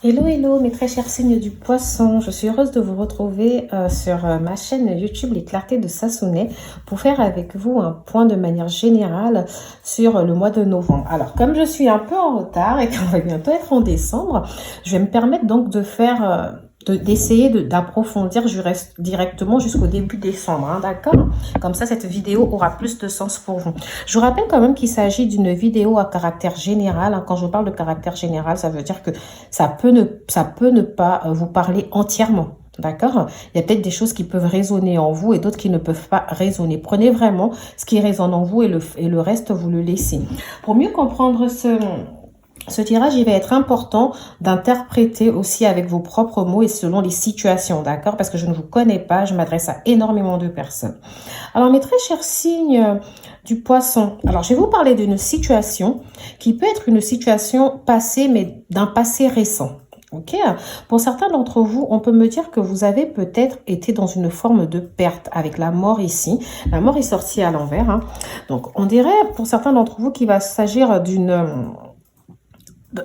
Hello, hello, mes très chers signes du poisson. Je suis heureuse de vous retrouver sur ma chaîne YouTube Les Clartés de Sassonet pour faire avec vous un point de manière générale sur le mois de novembre. Alors, comme je suis un peu en retard et qu'on va bientôt être en décembre, je vais me permettre donc de faire... d'essayer d'approfondir directement jusqu'au début décembre, hein, d'accord? Comme ça, cette vidéo aura plus de sens pour vous. Je vous rappelle quand même qu'il s'agit d'une vidéo à caractère général, hein. Quand je parle de caractère général, ça veut dire que ça peut ne pas vous parler entièrement. D'accord? Il y a peut-être des choses qui peuvent résonner en vous et d'autres qui ne peuvent pas résonner. Prenez vraiment ce qui résonne en vous et le reste, vous le laissez. Pour mieux comprendre ce tirage, il va être important d'interpréter aussi avec vos propres mots et selon les situations, d'accord? Parce que je ne vous connais pas, je m'adresse à énormément de personnes. Alors, mes très chers signes du poisson, alors je vais vous parler d'une situation qui peut être une situation passée, mais d'un passé récent. Ok, pour certains d'entre vous, on peut me dire que vous avez peut-être été dans une forme de perte avec la mort ici. La mort est sortie à l'envers, hein. Donc, on dirait pour certains d'entre vous qu'il va s'agir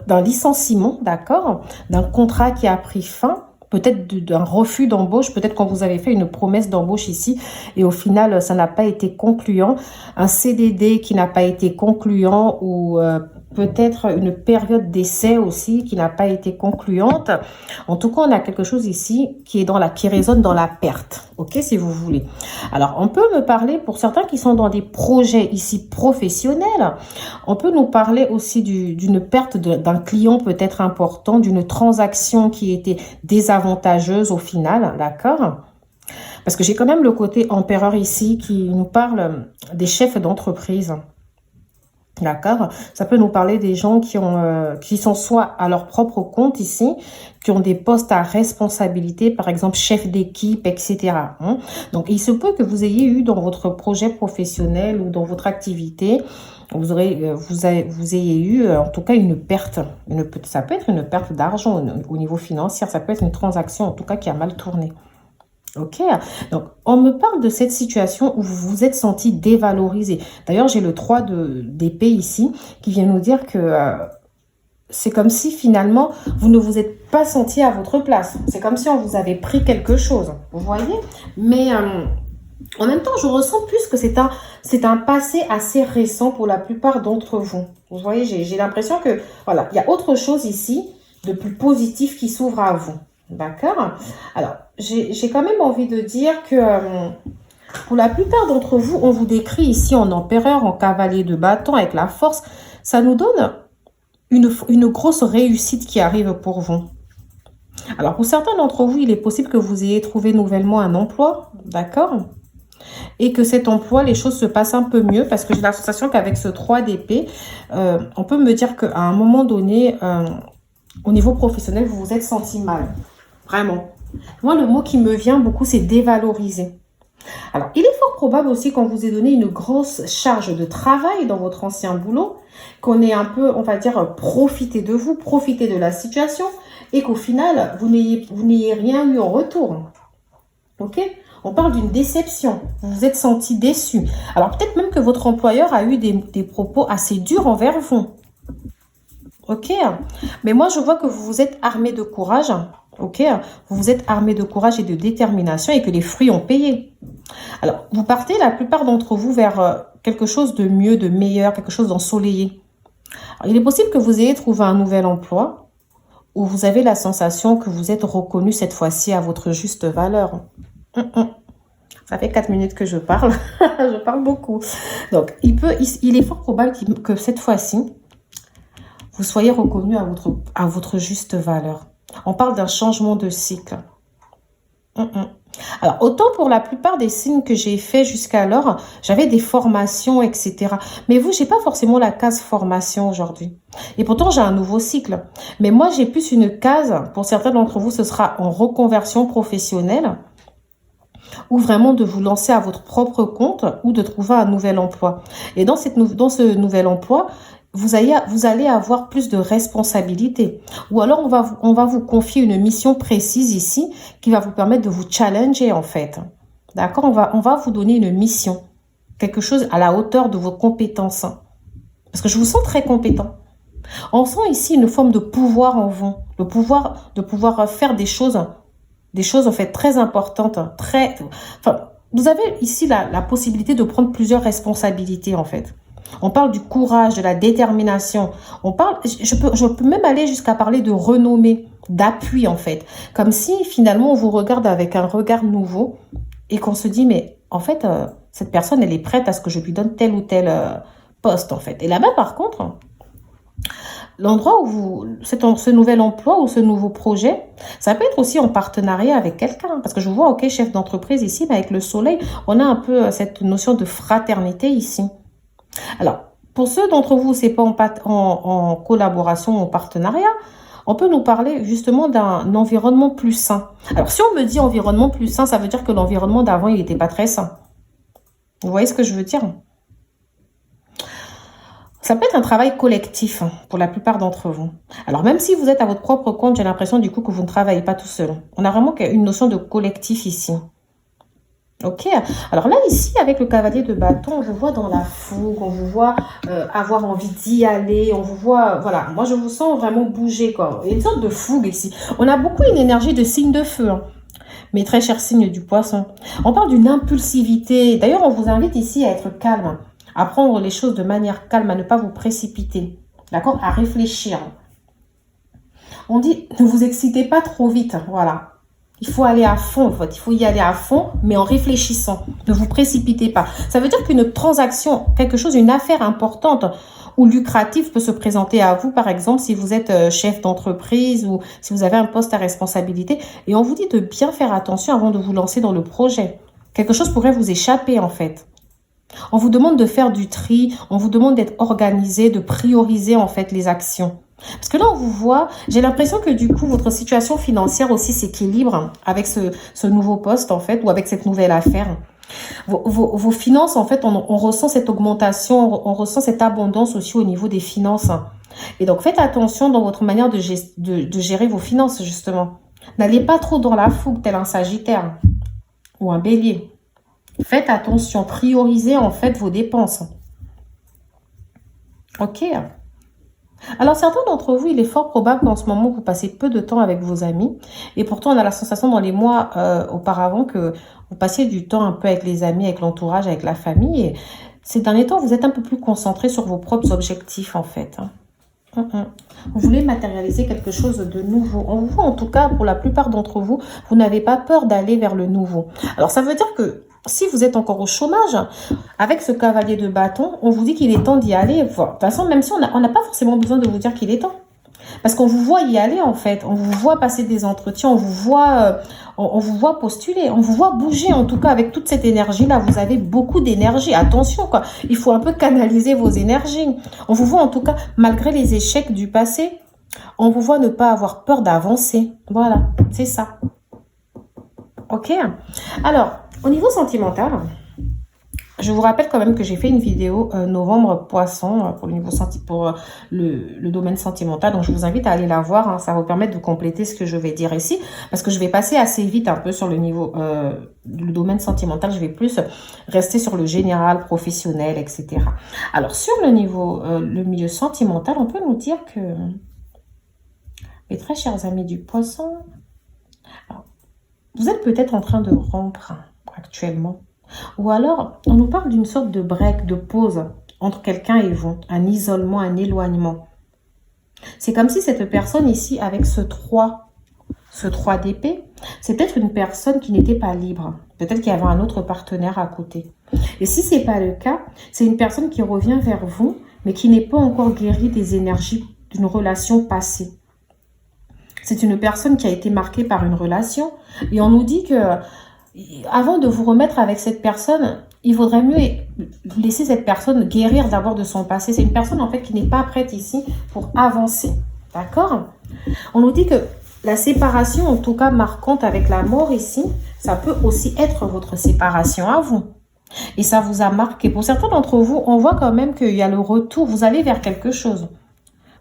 d'un licenciement, d'accord, d'un contrat qui a pris fin, peut-être d'un refus d'embauche, peut-être quand vous avez fait une promesse d'embauche ici et au final ça n'a pas été concluant, un CDD qui n'a pas été concluant ou peut-être une période d'essai aussi qui n'a pas été concluante. En tout cas, on a quelque chose ici qui résonne dans la perte, ok, si vous voulez. Alors, on peut me parler, pour certains qui sont dans des projets ici professionnels, on peut nous parler aussi d'une perte d'un client peut-être important, d'une transaction qui était désavantageuse au final, d'accord? Parce que j'ai quand même le côté empereur ici qui nous parle des chefs d'entreprise. D'accord? Ça peut nous parler des gens qui sont soit à leur propre compte ici, qui ont des postes à responsabilité, par exemple chef d'équipe, etc. Hein? Donc, il se peut que vous ayez eu dans votre projet professionnel ou dans votre activité, vous ayez eu en tout cas une perte. Ça peut être une perte d'argent au niveau financier, ça peut être une transaction en tout cas qui a mal tourné. Ok, donc on me parle de cette situation où vous vous êtes senti dévalorisé. D'ailleurs, j'ai le 3 d'épée ici qui vient nous dire que c'est comme si finalement vous ne vous êtes pas senti à votre place. C'est comme si on vous avait pris quelque chose, vous voyez? Mais en même temps, je ressens plus que c'est un passé assez récent pour la plupart d'entre vous. Vous voyez, j'ai l'impression que voilà, il y a autre chose ici de plus positif qui s'ouvre à vous. D'accord? Alors, j'ai quand même envie de dire que pour la plupart d'entre vous, on vous décrit ici en empereur, en cavalier de bâton, avec la force. Ça nous donne une grosse réussite qui arrive pour vous. Alors, pour certains d'entre vous, il est possible que vous ayez trouvé nouvellement un emploi, d'accord? Et que cet emploi, les choses se passent un peu mieux parce que j'ai la sensation qu'avec ce 3 d'épée, on peut me dire qu'à un moment donné, au niveau professionnel, vous vous êtes senti mal. Vraiment. Moi, le mot qui me vient beaucoup, c'est dévaloriser. Alors, il est fort probable aussi qu'on vous ait donné une grosse charge de travail dans votre ancien boulot, qu'on ait un peu, on va dire, profité de vous, profité de la situation, et qu'au final, vous n'ayez rien eu en retour. Ok? On parle d'une déception. Vous vous êtes senti déçu. Alors, peut-être même que votre employeur a eu des propos assez durs envers vous. Ok? Mais moi, je vois que vous vous êtes armé de courage. Ok, vous vous êtes armé de courage et de détermination et que les fruits ont payé. Alors, vous partez, la plupart d'entre vous, vers quelque chose de mieux, de meilleur, quelque chose d'ensoleillé. Il est possible que vous ayez trouvé un nouvel emploi où vous avez la sensation que vous êtes reconnu cette fois-ci à votre juste valeur. Ça fait 4 minutes que je parle. Je parle beaucoup. Donc, il est fort probable que cette fois-ci, vous soyez reconnu à votre juste valeur. On parle d'un changement de cycle. Alors, autant pour la plupart des signes que j'ai fait jusqu'alors, j'avais des formations, etc. Mais vous, j'ai pas forcément la case formation aujourd'hui. Et pourtant, j'ai un nouveau cycle. Mais moi, j'ai plus une case, pour certains d'entre vous, ce sera en reconversion professionnelle, ou vraiment de vous lancer à votre propre compte, ou de trouver un nouvel emploi. Et dans ce nouvel emploi, vous allez avoir plus de responsabilités. Ou alors, on va vous confier une mission précise ici qui va vous permettre de vous challenger en fait. D'accord? On va vous donner une mission. Quelque chose à la hauteur de vos compétences. Parce que je vous sens très compétent. On sent ici une forme de pouvoir en vous, le pouvoir de pouvoir faire des choses en fait très importantes, enfin, vous avez ici la possibilité de prendre plusieurs responsabilités en fait. On parle du courage, de la détermination. On parle, je peux même aller jusqu'à parler de renommée, d'appui en fait. Comme si finalement on vous regarde avec un regard nouveau et qu'on se dit mais en fait cette personne elle est prête à ce que je lui donne tel ou tel poste en fait. Et là-bas par contre, l'endroit où ce nouvel emploi ou ce nouveau projet, ça peut être aussi en partenariat avec quelqu'un. Parce que je vois, ok, chef d'entreprise ici, mais avec le soleil, on a un peu cette notion de fraternité ici. Alors, pour ceux d'entre vous, c'est pas en collaboration ou en partenariat, on peut nous parler justement d'un environnement plus sain. Alors, si on me dit environnement plus sain, ça veut dire que l'environnement d'avant, il n'était pas très sain. Vous voyez ce que je veux dire? Ça peut être un travail collectif pour la plupart d'entre vous. Alors, même si vous êtes à votre propre compte, j'ai l'impression du coup que vous ne travaillez pas tout seul. On a vraiment une notion de collectif ici. Ok, alors là, ici, avec le cavalier de bâton, on vous voit dans la fougue, on vous voit avoir envie d'y aller, on vous voit, voilà, moi je vous sens vraiment bouger, quoi. Il y a une sorte de fougue ici. On a beaucoup une énergie de signe de feu, hein. Mes très chers signes du poisson. On parle d'une impulsivité. D'ailleurs, on vous invite ici à être calme, à prendre les choses de manière calme, à ne pas vous précipiter, d'accord, à réfléchir. On dit, ne vous excitez pas trop vite, voilà. Il faut aller à fond, en fait. Il faut y aller à fond, mais en réfléchissant. Ne vous précipitez pas. Ça veut dire qu'une transaction, quelque chose, une affaire importante ou lucrative peut se présenter à vous, par exemple, si vous êtes chef d'entreprise ou si vous avez un poste à responsabilité. Et on vous dit de bien faire attention avant de vous lancer dans le projet. Quelque chose pourrait vous échapper, en fait. On vous demande de faire du tri, on vous demande d'être organisé, de prioriser, en fait, les actions. Parce que là, on vous voit, j'ai l'impression que du coup, votre situation financière aussi s'équilibre avec ce nouveau poste, en fait, ou avec cette nouvelle affaire. Vos finances, en fait, on ressent cette augmentation, on ressent cette abondance aussi au niveau des finances. Et donc, faites attention dans votre manière de gérer vos finances, justement. N'allez pas trop dans la fougue, tel un Sagittaire ou un Bélier. Faites attention, priorisez, en fait, vos dépenses. Ok. Alors, certains d'entre vous, il est fort probable qu'en ce moment, vous passez peu de temps avec vos amis. Et pourtant, on a la sensation dans les mois auparavant que vous passiez du temps un peu avec les amis, avec l'entourage, avec la famille. Et ces derniers temps, vous êtes un peu plus concentré sur vos propres objectifs, en fait. Vous voulez matérialiser quelque chose de nouveau. On vous voit, en tout cas, pour la plupart d'entre vous, vous n'avez pas peur d'aller vers le nouveau. Alors, ça veut dire que si vous êtes encore au chômage, avec ce cavalier de bâton, on vous dit qu'il est temps d'y aller. De toute façon, même si on n'a pas forcément besoin de vous dire qu'il est temps. Parce qu'on vous voit y aller, en fait. On vous voit passer des entretiens, on vous voit postuler, on vous voit bouger, en tout cas, avec toute cette énergie-là. Vous avez beaucoup d'énergie. Attention, quoi. Il faut un peu canaliser vos énergies. On vous voit, en tout cas, malgré les échecs du passé, on vous voit ne pas avoir peur d'avancer. Voilà, c'est ça. Ok. Alors, au niveau sentimental, je vous rappelle quand même que j'ai fait une vidéo novembre poisson pour le domaine sentimental. Donc, je vous invite à aller la voir. Hein, ça va vous permettre de compléter ce que je vais dire ici. Parce que je vais passer assez vite un peu sur le niveau le domaine sentimental. Je vais plus rester sur le général, professionnel, etc. Alors, sur le niveau, le milieu sentimental, on peut nous dire que, mes très chers amis du poisson, alors, vous êtes peut-être en train de rompre actuellement. Ou alors, on nous parle d'une sorte de break, de pause entre quelqu'un et vous. Un isolement, un éloignement. C'est comme si cette personne ici, avec ce 3 d'épée, c'est peut-être une personne qui n'était pas libre. Peut-être qu'il y avait un autre partenaire à côté. Et si ce n'est pas le cas, c'est une personne qui revient vers vous, mais qui n'est pas encore guérie des énergies d'une relation passée. C'est une personne qui a été marquée par une relation. Et on nous dit que avant de vous remettre avec cette personne, il vaudrait mieux laisser cette personne guérir d'abord de son passé. C'est une personne en fait qui n'est pas prête ici pour avancer. D'accord? On nous dit que la séparation, en tout cas marquante avec la mort ici, ça peut aussi être votre séparation à vous. Et ça vous a marqué. Pour certains d'entre vous, on voit quand même qu'il y a le retour. Vous allez vers quelque chose.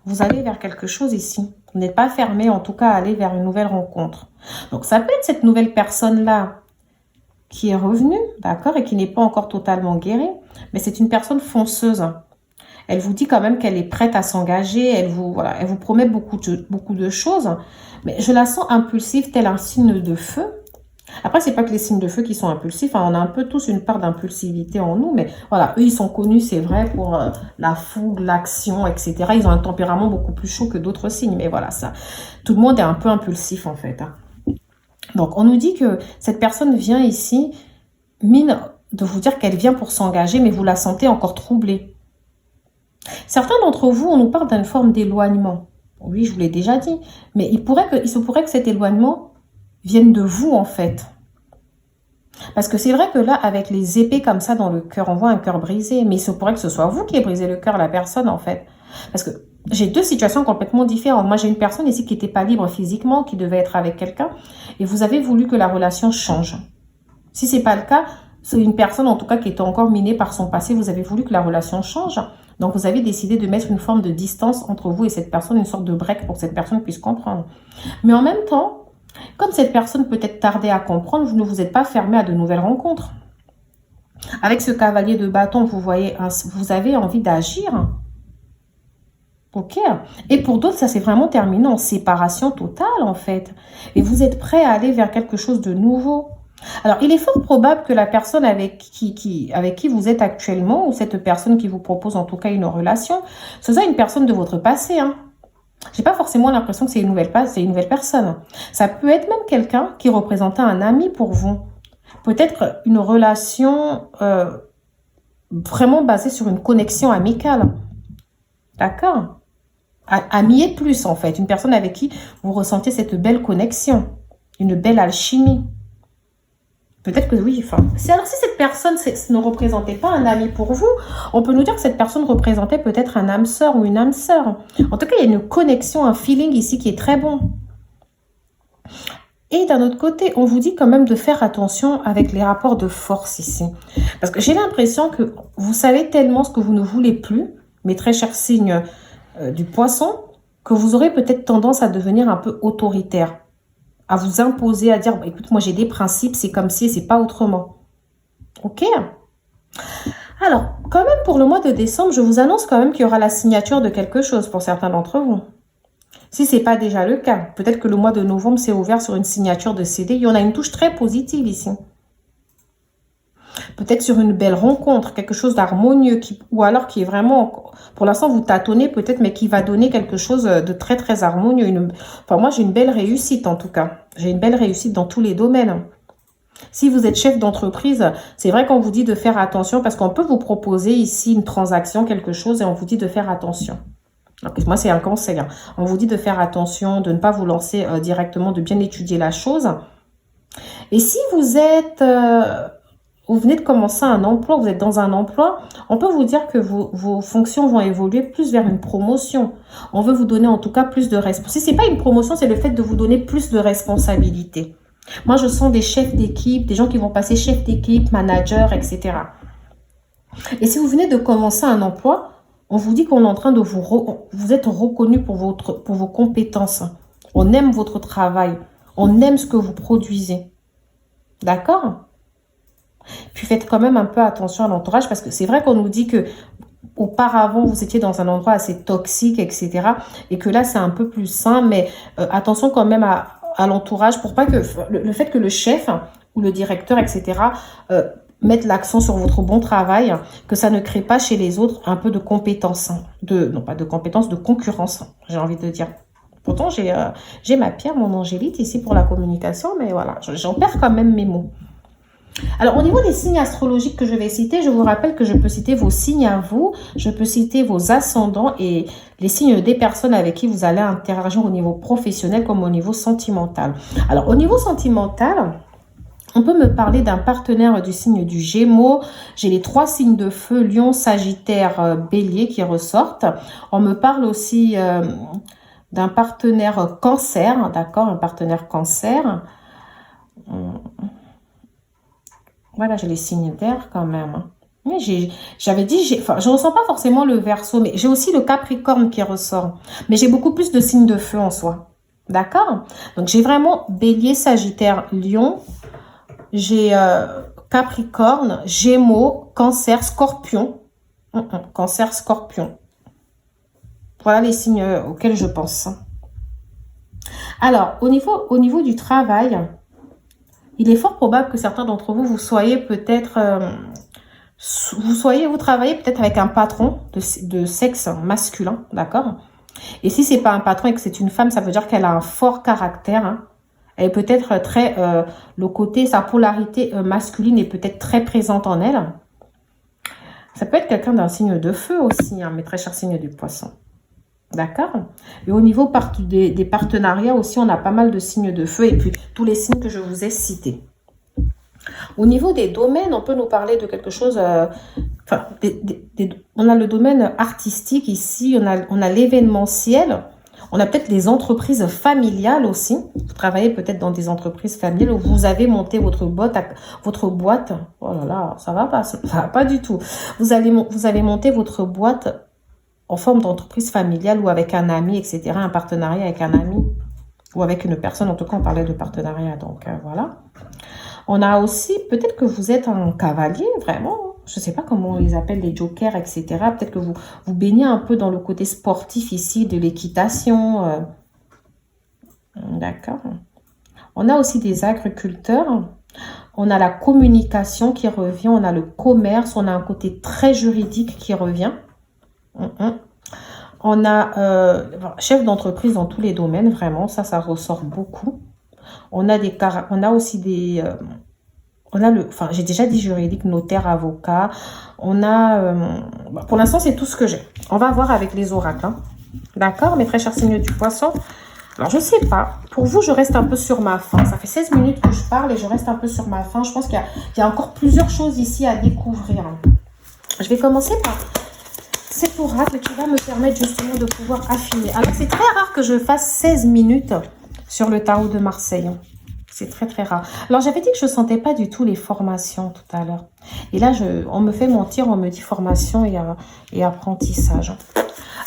Vous allez vers quelque chose ici. Vous n'êtes pas fermé en tout cas à aller vers une nouvelle rencontre. Donc ça peut être cette nouvelle personne-là qui est revenue, d'accord, et qui n'est pas encore totalement guérie, mais c'est une personne fonceuse. Elle vous dit quand même qu'elle est prête à s'engager. Voilà, elle vous promet beaucoup de choses. Mais je la sens impulsive, tel un signe de feu. Après, c'est pas que les signes de feu qui sont impulsifs. Hein, on a un peu tous une part d'impulsivité en nous. Mais voilà, eux, ils sont connus, c'est vrai, pour la fougue, l'action, etc. Ils ont un tempérament beaucoup plus chaud que d'autres signes. Mais voilà, ça, tout le monde est un peu impulsif, en fait. Hein. Donc, on nous dit que cette personne vient ici, mine de vous dire qu'elle vient pour s'engager, mais vous la sentez encore troublée. Certains d'entre vous, on nous parle d'une forme d'éloignement. Oui, je vous l'ai déjà dit. Mais il se pourrait que cet éloignement vienne de vous, en fait. Parce que c'est vrai que là, avec les épées comme ça dans le cœur, on voit un cœur brisé. Mais il se pourrait que ce soit vous qui ayez brisé le cœur à la personne, en fait. Parce que j'ai deux situations complètement différentes. Moi, j'ai une personne ici qui n'était pas libre physiquement, qui devait être avec quelqu'un. Et vous avez voulu que la relation change. Si ce n'est pas le cas, c'est une personne, en tout cas, qui était encore minée par son passé. Vous avez voulu que la relation change. Donc, vous avez décidé de mettre une forme de distance entre vous et cette personne, une sorte de break pour que cette personne puisse comprendre. Mais en même temps, comme cette personne peut être tardée à comprendre, vous ne vous êtes pas fermé à de nouvelles rencontres. Avec ce cavalier de bâton, vous voyez, vous avez envie d'agir. Ok. Et pour d'autres, ça s'est vraiment terminé en séparation totale, en fait. Et vous êtes prêt à aller vers quelque chose de nouveau. Alors, il est fort probable que la personne avec qui vous êtes actuellement, ou cette personne qui vous propose en tout cas une relation, ce soit une personne de votre passé. Hein. Je n'ai pas forcément l'impression que c'est une nouvelle personne. Ça peut être même quelqu'un qui représentait un ami pour vous. Peut-être une relation vraiment basée sur une connexion amicale. D'accord ? Ami et plus, en fait. Une personne avec qui vous ressentez cette belle connexion. Une belle alchimie. Peut-être que oui. Enfin, alors si cette personne ne représentait pas un ami pour vous, on peut nous dire que cette personne représentait peut-être un âme sœur ou une âme sœur. En tout cas, il y a une connexion, un feeling ici qui est très bon. Et d'un autre côté, on vous dit quand même de faire attention avec les rapports de force ici. Parce que j'ai l'impression que vous savez tellement ce que vous ne voulez plus, mes très chers signes du poisson, que vous aurez peut-être tendance à devenir un peu autoritaire. À vous imposer, à dire, bah, écoute, moi j'ai des principes, c'est comme si, c'est pas autrement. Ok? Alors, quand même pour le mois de décembre, je vous annonce quand même qu'il y aura la signature de quelque chose pour certains d'entre vous. Si ce n'est pas déjà le cas, peut-être que le mois de novembre s'est ouvert sur une signature de CD. Il y en a une touche très positive ici. Peut-être sur une belle rencontre, quelque chose d'harmonieux, ou alors qui est vraiment, pour l'instant vous tâtonnez peut-être, mais qui va donner quelque chose de très très harmonieux. Enfin moi j'ai une belle réussite en tout cas. J'ai une belle réussite dans tous les domaines. Si vous êtes chef d'entreprise, c'est vrai qu'on vous dit de faire attention parce qu'on peut vous proposer ici une transaction, quelque chose, et on vous dit de faire attention. Donc, moi c'est un conseil. Hein. On vous dit de faire attention, de ne pas vous lancer directement, de bien étudier la chose. Et si vous êtes... vous venez de commencer un emploi, vous êtes dans un emploi, on peut vous dire que vos fonctions vont évoluer plus vers une promotion. On veut vous donner en tout cas plus de responsabilité. Si ce n'est pas une promotion, c'est le fait de vous donner plus de responsabilités. Moi, je sens des chefs d'équipe, des gens qui vont passer chef d'équipe, manager, etc. Et si vous venez de commencer un emploi, on vous dit qu'on est en train de vous êtes reconnu pour vos compétences. On aime votre travail. On aime ce que vous produisez. D'accord ? Puis faites quand même un peu attention à l'entourage parce que c'est vrai qu'on nous dit que auparavant vous étiez dans un endroit assez toxique, etc. Et que là c'est un peu plus sain, mais attention quand même à l'entourage pour pas que le fait que le chef ou le directeur, etc. Mette l'accent sur votre bon travail, que ça ne crée pas chez les autres un peu de compétence, non pas de compétence, de concurrence, j'ai envie de dire. Pourtant j'ai ma pierre, mon angélite ici pour la communication, mais voilà, j'en perds quand même mes mots. Alors, au niveau des signes astrologiques que je vais citer, je vous rappelle que je peux citer vos signes à vous, je peux citer vos ascendants et les signes des personnes avec qui vous allez interagir au niveau professionnel comme au niveau sentimental. Alors, au niveau sentimental, on peut me parler d'un partenaire du signe du Gémeaux. J'ai les 3 signes de feu, Lion, Sagittaire, Bélier qui ressortent. On me parle aussi d'un partenaire Cancer, d'accord, un partenaire Cancer. Voilà, j'ai les signes d'air quand même. Mais j'avais dit, enfin, je ne ressens pas forcément le Verseau, mais j'ai aussi le Capricorne qui ressort. Mais j'ai beaucoup plus de signes de feu en soi. D'accord? Donc, j'ai vraiment Bélier, Sagittaire, Lion. J'ai Capricorne, Gémeaux, Cancer, Scorpion. Cancer, Scorpion. Voilà les signes auxquels je pense. Alors, au niveau du travail, il est fort probable que certains d'entre vous, vous soyez peut-être... vous travaillez peut-être avec un patron de sexe masculin, d'accord? Et si c'est pas un patron et que c'est une femme, ça veut dire qu'elle a un fort caractère, hein. Elle est peut-être très... le côté, sa polarité masculine est peut-être très présente en elle. Ça peut être quelqu'un d'un signe de feu aussi, hein, mes très chers signes du poisson. D'accord? Et au niveau des partenariats aussi, on a pas mal de signes de feu et puis tous les signes que je vous ai cités. Au niveau des domaines, on peut nous parler de quelque chose... on a le domaine artistique ici, on a l'événementiel, on a peut-être les entreprises familiales aussi. Vous travaillez peut-être dans des entreprises familiales où vous avez monté votre boîte. Oh là là, ça va pas du tout. Vous avez monté votre boîte en forme d'entreprise familiale ou avec un ami, etc. Un partenariat avec un ami ou avec une personne. En tout cas, on parlait de partenariat, donc voilà. On a aussi, peut-être que vous êtes un cavalier, vraiment. Je ne sais pas comment ils appellent les jokers, etc. Peut-être que vous baignez un peu dans le côté sportif ici, de l'équitation. D'accord. On a aussi des agriculteurs. On a la communication qui revient. On a le commerce. On a un côté très juridique qui revient. On a chef d'entreprise dans tous les domaines, vraiment. Ça ressort beaucoup. On a aussi des... j'ai déjà dit juridique, notaire, avocat. On a... pour l'instant, c'est tout ce que j'ai. On va voir avec les oracles. Hein. D'accord, mes très chers signes du poisson. Alors, je ne sais pas. Pour vous, je reste un peu sur ma faim. Ça fait 16 minutes que je parle et je reste un peu sur ma faim. Je pense qu'il y a encore plusieurs choses ici à découvrir. Je vais commencer par cet oracle qui va me permettre justement de pouvoir affiner. Alors, c'est très rare que je fasse 16 minutes sur le tarot de Marseille. C'est très, très rare. Alors, j'avais dit que je ne sentais pas du tout les formations tout à l'heure. Et là, on me fait mentir, on me dit formation et apprentissage.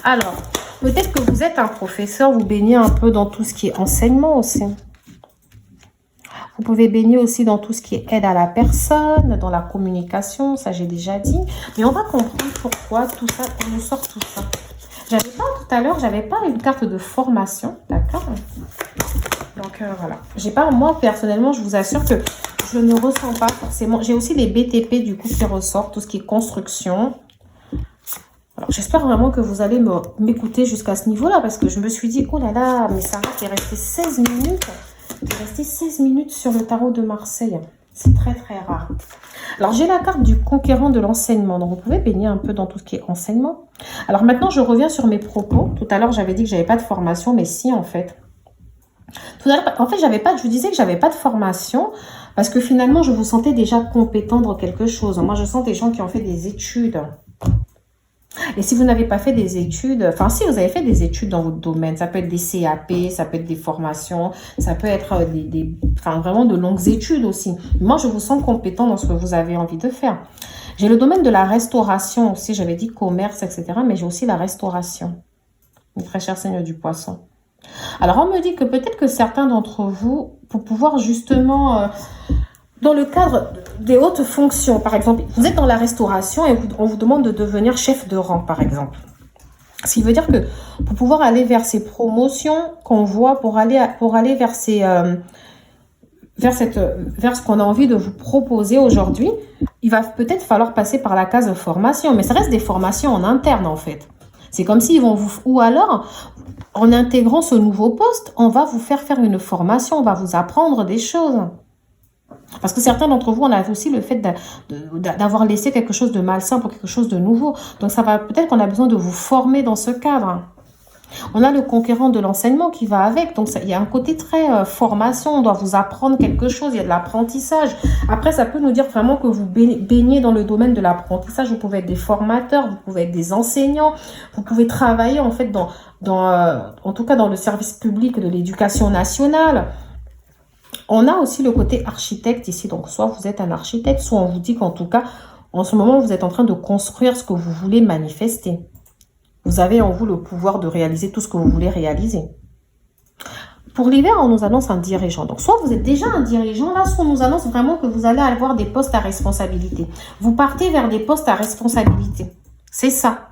Alors, peut-être que vous êtes un professeur, vous baignez un peu dans tout ce qui est enseignement aussi. Vous pouvez baigner aussi dans tout ce qui est aide à la personne, dans la communication, ça j'ai déjà dit. Mais on va comprendre pourquoi tout ça, on nous sort tout ça. J'avais pas tout à l'heure, j'avais pas une carte de formation, d'accord? Donc voilà. J'ai pas, moi personnellement, je vous assure que je ne ressens pas forcément. J'ai aussi les BTP du coup qui ressortent, tout ce qui est construction. Alors j'espère vraiment que vous allez m'écouter jusqu'à ce niveau-là parce que je me suis dit, oh là là, mais Sarah, t'es restée 16 minutes. T'es restée 16 minutes sur le tarot de Marseille. C'est très très rare. Alors j'ai la carte du conquérant de l'enseignement. Donc vous pouvez baigner un peu dans tout ce qui est enseignement. Alors maintenant je reviens sur mes propos. Tout à l'heure j'avais dit que j'avais pas de formation, mais si en fait. Tout à l'heure, en fait, je vous disais que j'avais pas de formation parce que finalement, je vous sentais déjà compétent dans quelque chose. Moi, je sens des gens qui ont fait des études. Et si vous n'avez pas fait des études, enfin, si vous avez fait des études dans votre domaine, ça peut être des CAP, ça peut être des formations, ça peut être vraiment de longues études aussi. Moi, je vous sens compétent dans ce que vous avez envie de faire. J'ai le domaine de la restauration aussi. J'avais dit commerce, etc. Mais j'ai aussi la restauration. Mes très chers seigneurs du poisson. Alors, on me dit que peut-être que certains d'entre vous, pour pouvoir justement, dans le cadre des hautes fonctions, par exemple, vous êtes dans la restauration et on vous demande de devenir chef de rang, par exemple. Ce qui veut dire que pour pouvoir aller vers ces promotions qu'on voit, pour aller vers vers ce qu'on a envie de vous proposer aujourd'hui, il va peut-être falloir passer par la case formation. Mais ça reste des formations en interne, en fait. C'est comme s'ils vont vous... Ou alors, en intégrant ce nouveau poste, on va vous faire une formation, on va vous apprendre des choses. Parce que certains d'entre vous, on a aussi le fait d'avoir laissé quelque chose de malsain pour quelque chose de nouveau. Donc, peut-être qu'on a besoin de vous former dans ce cadre. On a le conquérant de l'enseignement qui va avec. Donc, il y a un côté très formation. On doit vous apprendre quelque chose. Il y a de l'apprentissage. Après, ça peut nous dire vraiment que vous baignez dans le domaine de l'apprentissage. Vous pouvez être des formateurs. Vous pouvez être des enseignants. Vous pouvez travailler, en fait, en tout cas, dans le service public de l'éducation nationale. On a aussi le côté architecte ici. Donc, soit vous êtes un architecte, soit on vous dit qu'en tout cas, en ce moment, vous êtes en train de construire ce que vous voulez manifester. Vous avez en vous le pouvoir de réaliser tout ce que vous voulez réaliser. Pour l'hiver, on nous annonce un dirigeant. Donc, soit vous êtes déjà un dirigeant, là, soit on nous annonce vraiment que vous allez avoir des postes à responsabilité. Vous partez vers des postes à responsabilité. C'est ça.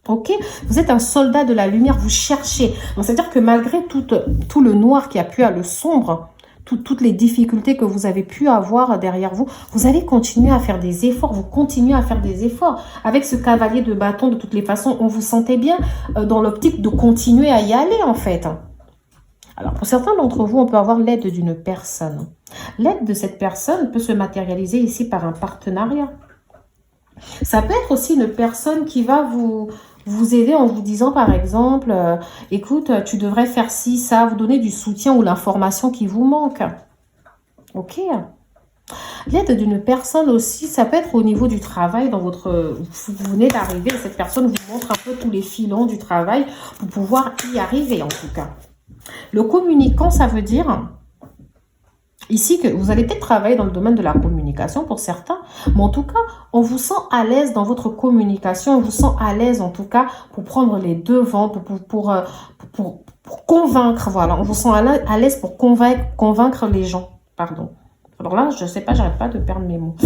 Ok? Vous êtes un soldat de la lumière, vous cherchez. Donc, c'est-à-dire que malgré tout le noir qui a pu à le sombre, toutes les difficultés que vous avez pu avoir derrière vous, vous allez continuer à faire des efforts, vous continuez à faire des efforts. Avec ce cavalier de bâton, de toutes les façons, on vous sentait bien dans l'optique de continuer à y aller en fait. Alors pour certains d'entre vous, on peut avoir l'aide d'une personne. L'aide de cette personne peut se matérialiser ici par un partenariat. Ça peut être aussi une personne qui va vous aider en vous disant par exemple, écoute, tu devrais faire ci, ça, vous donner du soutien ou l'information qui vous manque. Ok. L'aide d'une personne aussi, ça peut être au niveau du travail, dans votre, vous venez d'arriver, cette personne vous montre un peu tous les filons du travail pour pouvoir y arriver en tout cas. Le communicant, ça veut dire ici que vous allez peut-être travailler dans le domaine de la communication pour certains, mais en tout cas, on vous sent à l'aise dans votre communication, on vous sent à l'aise en tout cas pour prendre les devants, pour convaincre, voilà, on vous sent à l'aise pour convaincre les gens, pardon. Alors là, je ne sais pas, j'arrête pas de perdre mes mots.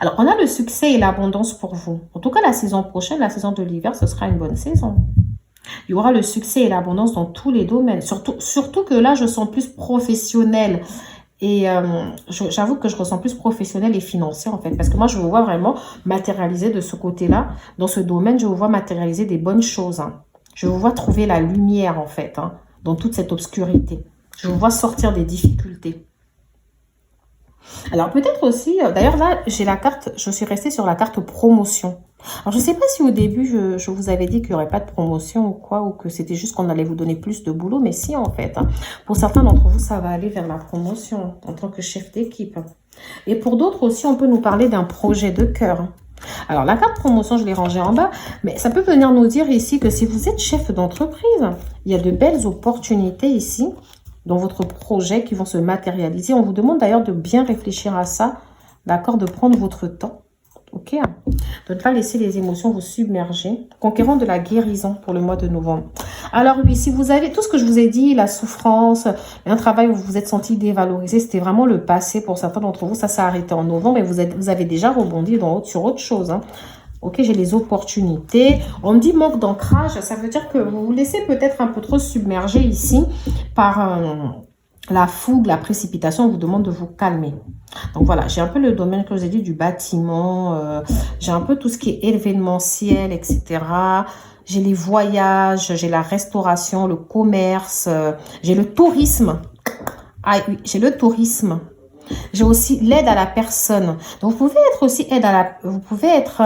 Alors, on a le succès et l'abondance pour vous. En tout cas, la saison prochaine, la saison de l'hiver, ce sera une bonne saison. Il y aura le succès et l'abondance dans tous les domaines. Surtout que là, je sens plus professionnel. Et j'avoue que je ressens plus professionnel et financier en fait. Parce que moi, je vous vois vraiment matérialiser de ce côté-là. Dans ce domaine, je vous vois matérialiser des bonnes choses. Hein. Je vous vois trouver la lumière en fait. Hein, dans toute cette obscurité. Je vous vois sortir des difficultés. Alors peut-être aussi, d'ailleurs là, j'ai la carte, je suis restée sur la carte promotion. Alors je ne sais pas si au début, je vous avais dit qu'il n'y aurait pas de promotion ou quoi, ou que c'était juste qu'on allait vous donner plus de boulot, mais si en fait. Hein, pour certains d'entre vous, ça va aller vers la promotion en tant que chef d'équipe. Et pour d'autres aussi, on peut nous parler d'un projet de cœur. Alors la carte promotion, je l'ai rangée en bas, mais ça peut venir nous dire ici que si vous êtes chef d'entreprise, il y a de belles opportunités ici dans votre projet qui vont se matérialiser. On vous demande d'ailleurs de bien réfléchir à ça, d'accord, de prendre votre temps, ok, de ne pas laisser les émotions vous submerger. Conquérant de la guérison pour le mois de novembre. Alors oui, si vous avez tout ce que je vous ai dit, la souffrance, un travail où vous vous êtes senti dévalorisé, c'était vraiment le passé pour certains d'entre vous. Ça s'est arrêté en novembre et vous avez déjà rebondi sur autre chose, hein. Ok, j'ai les opportunités. On me dit manque d'ancrage. Ça veut dire que vous vous laissez peut-être un peu trop submerger ici par la fougue, la précipitation. On vous demande de vous calmer. Donc voilà, j'ai un peu le domaine que je vous ai dit du bâtiment. J'ai un peu tout ce qui est événementiel, etc. J'ai les voyages, j'ai la restauration, le commerce. J'ai le tourisme. Ah oui, j'ai le tourisme. J'ai aussi l'aide à la personne. Donc, vous pouvez être aussi vous pouvez être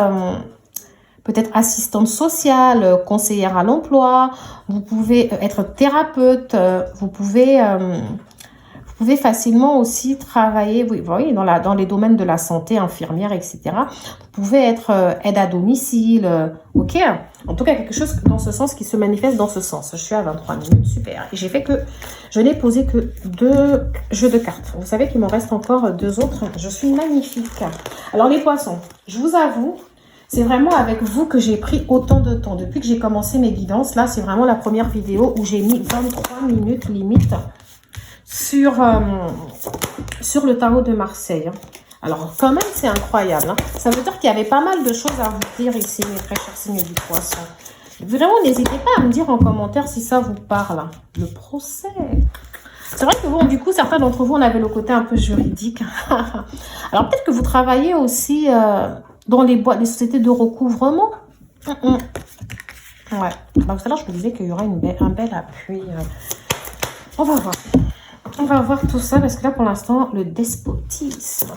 peut-être assistante sociale, conseillère à l'emploi. Vous pouvez être thérapeute. Vous pouvez facilement aussi travailler, oui, dans les domaines de la santé, infirmière, etc. Vous pouvez être aide à domicile, ok. En tout cas, quelque chose dans ce sens qui se manifeste dans ce sens. Je suis à 23 minutes, super. Et j'ai fait que, je n'ai posé que 2 jeux de cartes. Vous savez qu'il m'en reste encore 2 autres. Je suis magnifique. Alors les poissons, je vous avoue, c'est vraiment avec vous que j'ai pris autant de temps. Depuis que j'ai commencé mes guidances, là, c'est vraiment la première vidéo où j'ai mis 23 minutes limite sur le tarot de Marseille. Alors, quand même, c'est incroyable. Hein. Ça veut dire qu'il y avait pas mal de choses à vous dire ici, mes très chers signes du poisson. Vraiment, n'hésitez pas à me dire en commentaire si ça vous parle. Le procès. C'est vrai que bon, du coup, certains d'entre vous, on avait le côté un peu juridique. Alors, peut-être que vous travaillez aussi dans les sociétés de recouvrement. Ouais. Bah, tout à l'heure, je vous disais qu'il y aura un bel appui. On va voir. On va voir tout ça parce que là, pour l'instant, le despotisme.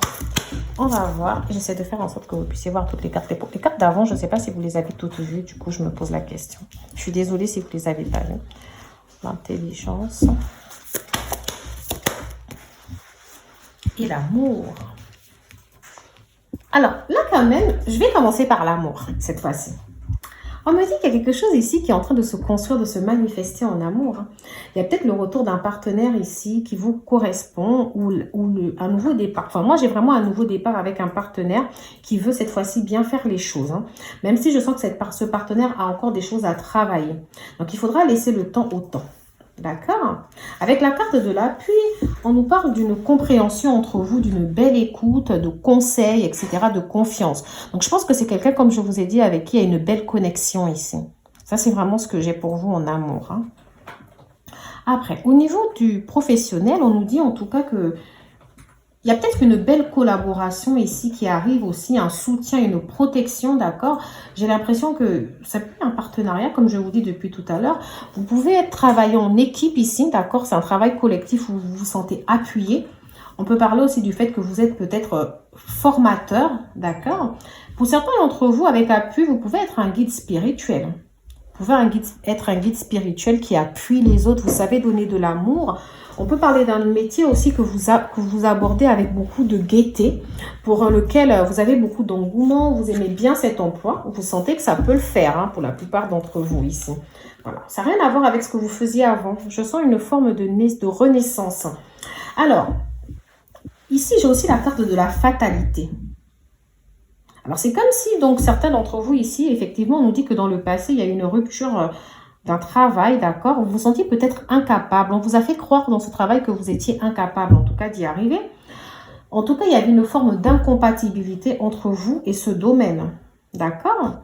On va voir. J'essaie de faire en sorte que vous puissiez voir toutes les cartes. Les cartes d'avant, je ne sais pas si vous les avez toutes vues. Du coup, je me pose la question. Je suis désolée si vous ne les avez pas vues. L'intelligence. Et l'amour. Alors, là, quand même, je vais commencer par l'amour, cette fois-ci. On me dit qu'il y a quelque chose ici qui est en train de se construire, de se manifester en amour. Il y a peut-être le retour d'un partenaire ici qui vous correspond ou un nouveau départ. Enfin, moi, j'ai vraiment un nouveau départ avec un partenaire qui veut cette fois-ci bien faire les choses. Hein. Même si je sens que ce partenaire a encore des choses à travailler. Donc, il faudra laisser le temps au temps. D'accord? Avec la carte de l'appui, on nous parle d'une compréhension entre vous, d'une belle écoute, de conseils, etc., de confiance. Donc, je pense que c'est quelqu'un, comme je vous ai dit, avec qui il y a une belle connexion ici. Ça, c'est vraiment ce que j'ai pour vous en amour. Hein. Après, au niveau du professionnel, on nous dit en tout cas que il y a peut-être une belle collaboration ici qui arrive aussi, un soutien, une protection, d'accord? J'ai l'impression que ça peut être un partenariat, comme je vous dis depuis tout à l'heure. Vous pouvez travailler en équipe ici, d'accord? C'est un travail collectif où vous vous sentez appuyé. On peut parler aussi du fait que vous êtes peut-être formateur, d'accord? Pour certains d'entre vous, avec appui, vous pouvez être un guide spirituel. Vous pouvez être un guide spirituel qui appuie les autres. Vous savez donner de l'amour. On peut parler d'un métier aussi que vous abordez avec beaucoup de gaieté, pour lequel vous avez beaucoup d'engouement, vous aimez bien cet emploi, vous sentez que ça peut le faire hein, pour la plupart d'entre vous ici. Voilà. Ça n'a rien à voir avec ce que vous faisiez avant. Je sens une forme de renaissance. Alors, ici j'ai aussi la carte de la fatalité. Alors c'est comme si donc certains d'entre vous ici, effectivement, on nous dit que dans le passé, il y a eu une rupture d'un travail, d'accord? Vous vous sentiez peut-être incapable. On vous a fait croire dans ce travail que vous étiez incapable, en tout cas, d'y arriver. En tout cas, il y avait une forme d'incompatibilité entre vous et ce domaine, d'accord?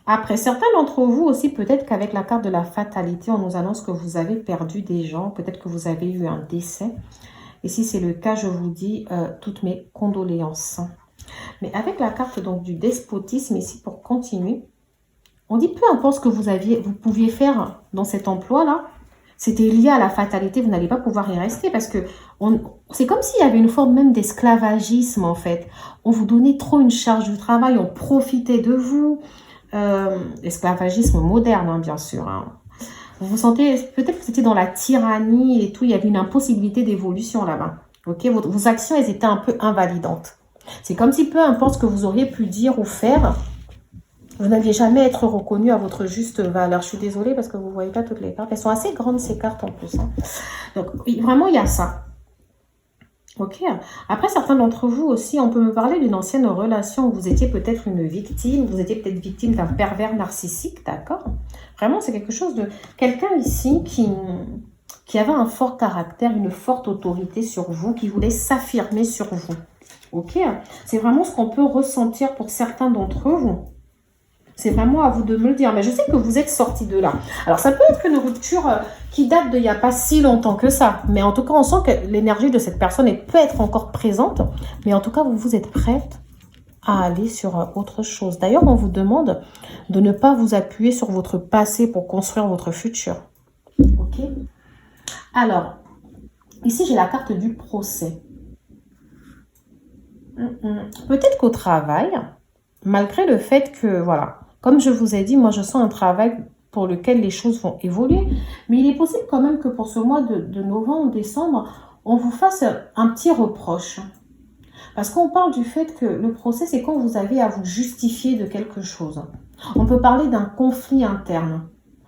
Après, certains d'entre vous aussi, peut-être qu'avec la carte de la fatalité, on nous annonce que vous avez perdu des gens, peut-être que vous avez eu un décès. Et si c'est le cas, je vous dis toutes mes condoléances. Mais avec la carte donc du despotisme, ici, pour continuer, on dit peu importe ce que vous pouviez faire dans cet emploi-là, c'était lié à la fatalité, vous n'allez pas pouvoir y rester parce que c'est comme s'il y avait une forme même d'esclavagisme en fait. On vous donnait trop une charge du travail, on profitait de vous. Esclavagisme moderne, hein, bien sûr. Hein. Vous vous sentez, peut-être que c'était dans la tyrannie et tout, il y avait une impossibilité d'évolution là-bas. Ok, vos actions, elles étaient un peu invalidantes. C'est comme si peu importe ce que vous auriez pu dire ou faire, vous n'alliez jamais être reconnu à votre juste valeur. Je suis désolée parce que vous ne voyez pas toutes les cartes. Elles sont assez grandes, ces cartes en plus. Hein. Donc, vraiment, il y a ça. Ok. Après, certains d'entre vous aussi, on peut me parler d'une ancienne relation où vous étiez peut-être une victime. Vous étiez peut-être victime d'un pervers narcissique, d'accord? Vraiment, c'est quelque chose de... Quelqu'un ici qui avait un fort caractère, une forte autorité sur vous, qui voulait s'affirmer sur vous. Ok. C'est vraiment ce qu'on peut ressentir pour certains d'entre vous. C'est vraiment à vous de me le dire. Mais je sais que vous êtes sortis de là. Alors, ça peut être une rupture qui date d'il n'y a pas si longtemps que ça. Mais en tout cas, on sent que l'énergie de cette personne peut être encore présente. Mais en tout cas, vous êtes prête à aller sur autre chose. D'ailleurs, on vous demande de ne pas vous appuyer sur votre passé pour construire votre futur. Ok? Alors, ici, j'ai la carte du procès. Peut-être qu'au travail, malgré le fait que, voilà, comme je vous ai dit, moi je sens un travail pour lequel les choses vont évoluer, mais il est possible quand même que pour ce mois de novembre, décembre, on vous fasse un petit reproche. Parce qu'on parle du fait que le procès, c'est quand vous avez à vous justifier de quelque chose. On peut parler d'un conflit interne,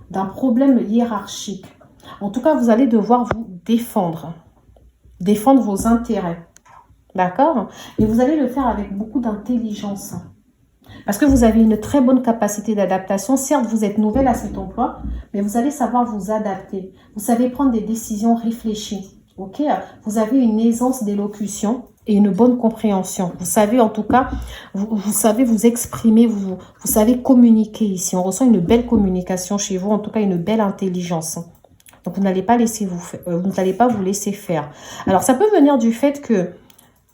d'un problème hiérarchique. En tout cas, vous allez devoir vous défendre vos intérêts. D'accord? Et vous allez le faire avec beaucoup d'intelligence. Parce que vous avez une très bonne capacité d'adaptation. Certes, vous êtes nouvelle à cet emploi, mais vous allez savoir vous adapter. Vous savez prendre des décisions réfléchies. Ok? Vous avez une aisance d'élocution et une bonne compréhension. Vous savez en tout cas, vous savez vous exprimer, vous savez communiquer ici. On ressent une belle communication chez vous, en tout cas une belle intelligence. Donc vous n'allez pas vous laisser faire. Alors ça peut venir du fait que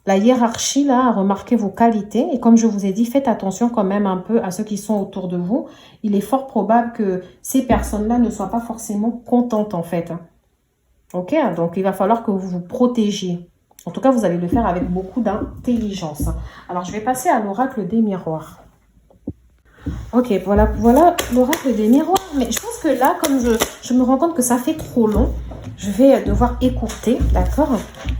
la hiérarchie, là, a remarqué vos qualités. Et comme je vous ai dit, faites attention quand même un peu à ceux qui sont autour de vous. Il est fort probable que ces personnes-là ne soient pas forcément contentes, en fait. Ok? Donc, il va falloir que vous vous protégiez. En tout cas, vous allez le faire avec beaucoup d'intelligence. Alors, je vais passer à l'oracle des miroirs. Ok, voilà l'oracle des miroirs. Mais je pense que là, comme je me rends compte que ça fait trop long, je vais devoir écourter, d'accord?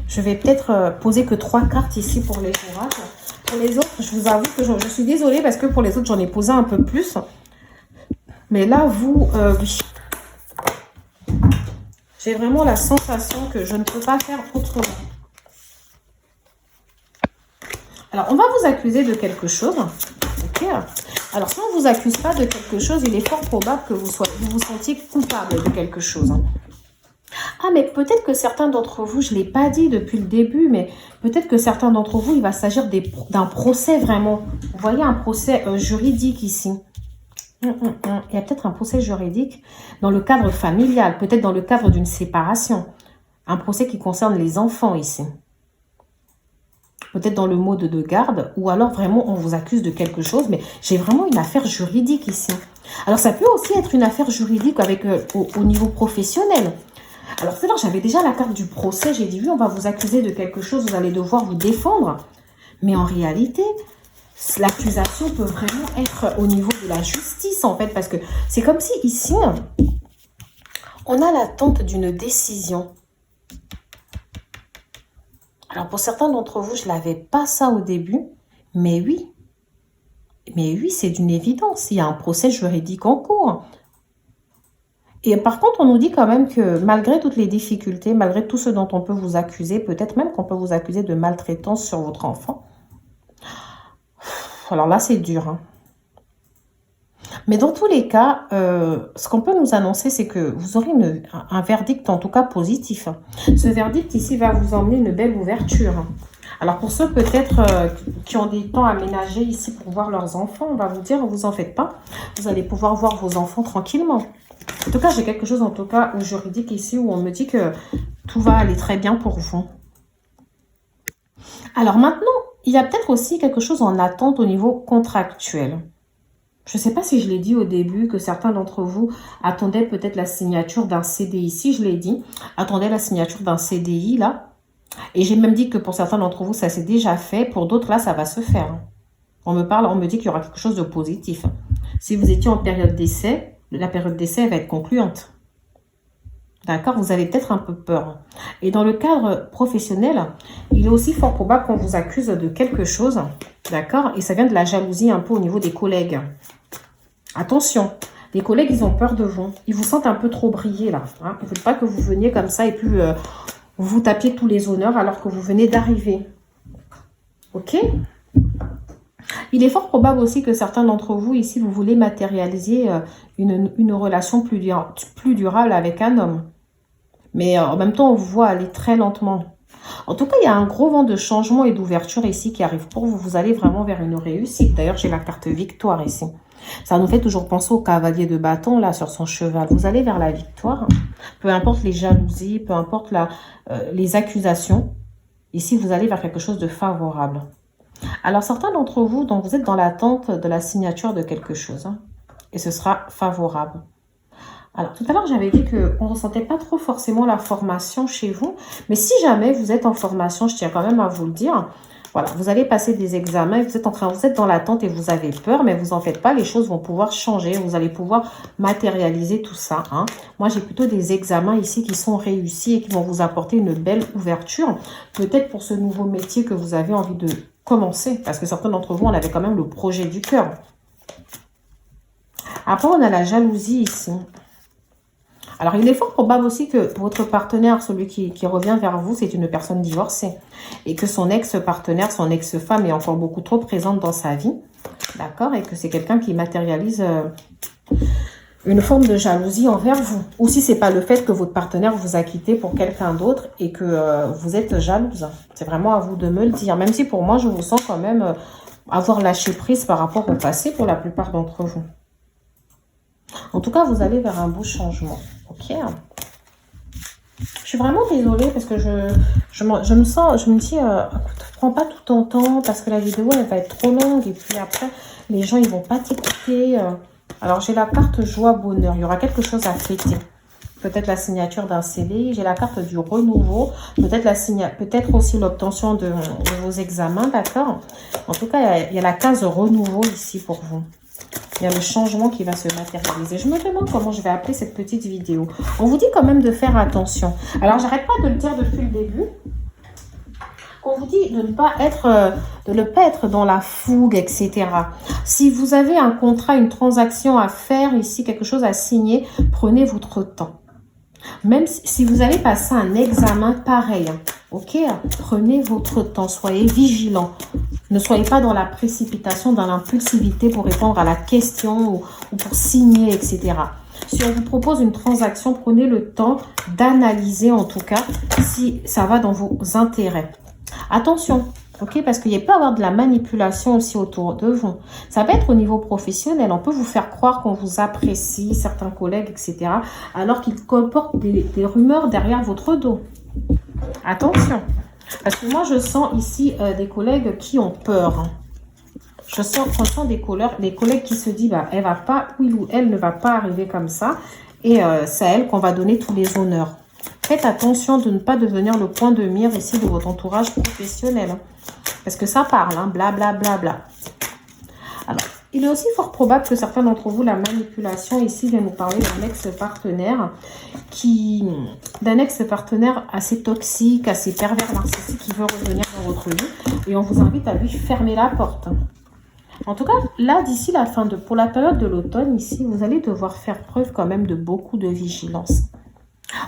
Je vais peut-être poser que 3 cartes ici pour les oracles. Pour les autres, je vous avoue que je suis désolée parce que pour les autres, j'en ai posé un peu plus. Mais là, oui. J'ai vraiment la sensation que je ne peux pas faire autrement. Alors, on va vous accuser de quelque chose. Ok? Alors, si on ne vous accuse pas de quelque chose, il est fort probable que vous vous sentiez coupable de quelque chose. Ah, mais peut-être que certains d'entre vous, je ne l'ai pas dit depuis le début, mais peut-être que certains d'entre vous, il va s'agir d'un procès vraiment. Vous voyez, un procès juridique ici. Il y a peut-être un procès juridique dans le cadre familial, peut-être dans le cadre d'une séparation. Un procès qui concerne les enfants ici. Peut-être dans le mode de garde, ou alors vraiment on vous accuse de quelque chose, mais j'ai vraiment une affaire juridique ici. Alors ça peut aussi être une affaire juridique avec au niveau professionnel. Alors c'est là, j'avais déjà la carte du procès, j'ai dit oui, on va vous accuser de quelque chose, vous allez devoir vous défendre. Mais en réalité, l'accusation peut vraiment être au niveau de la justice en fait, parce que c'est comme si ici, on a l'attente d'une décision. Alors, pour certains d'entre vous, je n'avais pas ça au début, mais oui. Mais oui, c'est d'une évidence. Il y a un procès juridique en cours. Et par contre, on nous dit quand même que malgré toutes les difficultés, malgré tout ce dont on peut vous accuser, peut-être même qu'on peut vous accuser de maltraitance sur votre enfant. Alors là, c'est dur, hein. Mais dans tous les cas, ce qu'on peut nous annoncer, c'est que vous aurez un verdict, en tout cas positif. Ce verdict ici va vous emmener une belle ouverture. Alors pour ceux peut-être qui ont des temps aménagés ici pour voir leurs enfants, on va vous dire, vous en faites pas. Vous allez pouvoir voir vos enfants tranquillement. En tout cas, j'ai quelque chose en tout cas au juridique ici où on me dit que tout va aller très bien pour vous. Alors maintenant, il y a peut-être aussi quelque chose en attente au niveau contractuel. Je ne sais pas si je l'ai dit au début, que certains d'entre vous attendaient peut-être la signature d'un CDI. Si je l'ai dit, attendaient la signature d'un CDI, là. Et j'ai même dit que pour certains d'entre vous, ça s'est déjà fait. Pour d'autres, là, ça va se faire. On me dit qu'il y aura quelque chose de positif. Si vous étiez en période d'essai, la période d'essai va être concluante. D'accord? Vous avez peut-être un peu peur. Et dans le cadre professionnel, il est aussi fort probable qu'on vous accuse de quelque chose. D'accord? Et ça vient de la jalousie un peu au niveau des collègues. Attention, les collègues, ils ont peur de vous. Ils vous sentent un peu trop briller là. Hein? Ils ne veulent pas que vous veniez comme ça et puis vous tapiez tous les honneurs alors que vous venez d'arriver. Ok? Il est fort probable aussi que certains d'entre vous ici, vous voulez matérialiser une relation plus durable avec un homme. Mais en même temps, on vous voit aller très lentement. En tout cas, il y a un gros vent de changement et d'ouverture ici qui arrive pour vous. Vous allez vraiment vers une réussite. D'ailleurs, j'ai la carte victoire ici. Ça nous fait toujours penser au cavalier de bâton, là, sur son cheval. Vous allez vers la victoire. Peu importe les jalousies, peu importe les accusations. Ici, vous allez vers quelque chose de favorable. Alors, certains d'entre vous, donc, vous êtes dans l'attente de la signature de quelque chose. Hein, et ce sera favorable. Alors, tout à l'heure, j'avais dit qu'on ne ressentait pas trop forcément la formation chez vous. Mais si jamais vous êtes en formation, je tiens quand même à vous le dire. Voilà, vous allez passer des examens, vous êtes dans l'attente et vous avez peur, mais vous en faites pas, les choses vont pouvoir changer. Vous allez pouvoir matérialiser tout ça. Hein. Moi, j'ai plutôt des examens ici qui sont réussis et qui vont vous apporter une belle ouverture. Peut-être pour ce nouveau métier que vous avez envie de commencer. Parce que certains d'entre vous, on avait quand même le projet du cœur. Après, on a la jalousie ici. Alors, il est fort probable aussi que votre partenaire, celui qui revient vers vous, c'est une personne divorcée. Et que son ex-partenaire, son ex-femme est encore beaucoup trop présente dans sa vie. D'accord? Et que c'est quelqu'un qui matérialise une forme de jalousie envers vous. Ou si ce n'est pas le fait que votre partenaire vous a quitté pour quelqu'un d'autre et que vous êtes jalouse. C'est vraiment à vous de me le dire. Même si pour moi, je vous sens quand même avoir lâché prise par rapport au passé pour la plupart d'entre vous. En tout cas, vous allez vers un beau changement. Ok. Je suis vraiment désolée parce que je me dis, écoute, prends pas tout ton temps parce que la vidéo, elle va être trop longue. Et puis après, les gens, ils vont pas t'écouter. Alors, j'ai la carte joie, bonheur. Il y aura quelque chose à fêter. Peut-être la signature d'un CDI. J'ai la carte du renouveau. Peut-être aussi l'obtention de vos examens, d'accord? En tout cas, il y a la case renouveau ici pour vous. Il y a le changement qui va se matérialiser. Je me demande comment je vais appeler cette petite vidéo. On vous dit quand même de faire attention. Alors, j'arrête pas de le dire depuis le début. On vous dit de ne pas être dans la fougue, etc. Si vous avez un contrat, une transaction à faire ici, quelque chose à signer, prenez votre temps. Même si vous allez passer un examen pareil, ok, prenez votre temps, soyez vigilant. Ne soyez pas dans la précipitation, dans l'impulsivité pour répondre à la question ou pour signer, etc. Si on vous propose une transaction, prenez le temps d'analyser en tout cas si ça va dans vos intérêts. Attention, ok, parce qu'il peut y avoir de la manipulation aussi autour de vous. Ça peut être au niveau professionnel. On peut vous faire croire qu'on vous apprécie, certains collègues, etc. Alors qu'ils comportent des rumeurs derrière votre dos. Attention, parce que moi je sens ici des collègues qui ont peur. Je ressens des collègues qui se disent, bah, elle va pas, oui ou elle ne va pas arriver comme ça. Et c'est à elle qu'on va donner tous les honneurs. Faites attention de ne pas devenir le point de mire ici de votre entourage professionnel. Parce que ça parle, hein, bla bla bla bla. Alors, il est aussi fort probable que certains d'entre vous, la manipulation ici vient nous parler d'un ex-partenaire assez toxique, assez pervers narcissique qui veut revenir dans votre vie. Et on vous invite à lui fermer la porte. En tout cas, là, d'ici la fin pour la période de l'automne, ici, vous allez devoir faire preuve quand même de beaucoup de vigilance.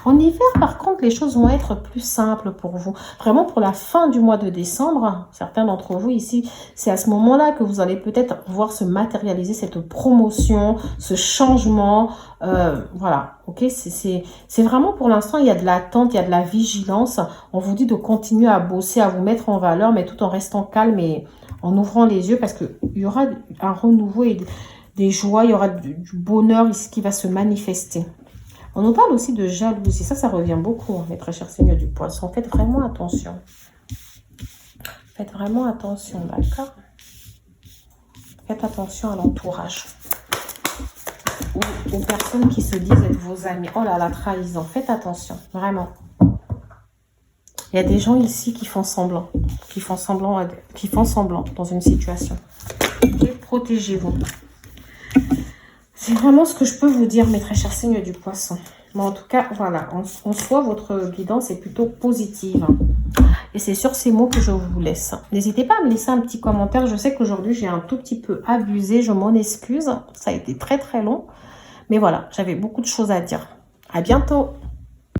En hiver, par contre, les choses vont être plus simples pour vous. Vraiment, pour la fin du mois de décembre, certains d'entre vous ici, c'est à ce moment-là que vous allez peut-être voir se matérialiser cette promotion, ce changement. Voilà, ok, c'est vraiment pour l'instant, il y a de l'attente, il y a de la vigilance. On vous dit de continuer à bosser, à vous mettre en valeur, mais tout en restant calme et en ouvrant les yeux parce qu'il y aura un renouveau et des joies, il y aura du bonheur ici qui va se manifester. On nous parle aussi de jalousie. Ça revient beaucoup, hein, mes très chers seigneurs du poisson. Faites vraiment attention. Faites vraiment attention, d'accord? Faites attention à l'entourage. Aux personnes qui se disent être vos amis. Oh là, la trahison. Faites attention, vraiment. Il y a des gens ici qui font semblant. Qui font semblant dans une situation. Protégez-vous. C'est vraiment ce que je peux vous dire, mes très chers signes du poisson. Mais en tout cas, voilà, en soi, votre guidance est plutôt positive. Et c'est sur ces mots que je vous laisse. N'hésitez pas à me laisser un petit commentaire. Je sais qu'aujourd'hui, j'ai un tout petit peu abusé. Je m'en excuse. Ça a été très, très long. Mais voilà, j'avais beaucoup de choses à dire. À bientôt.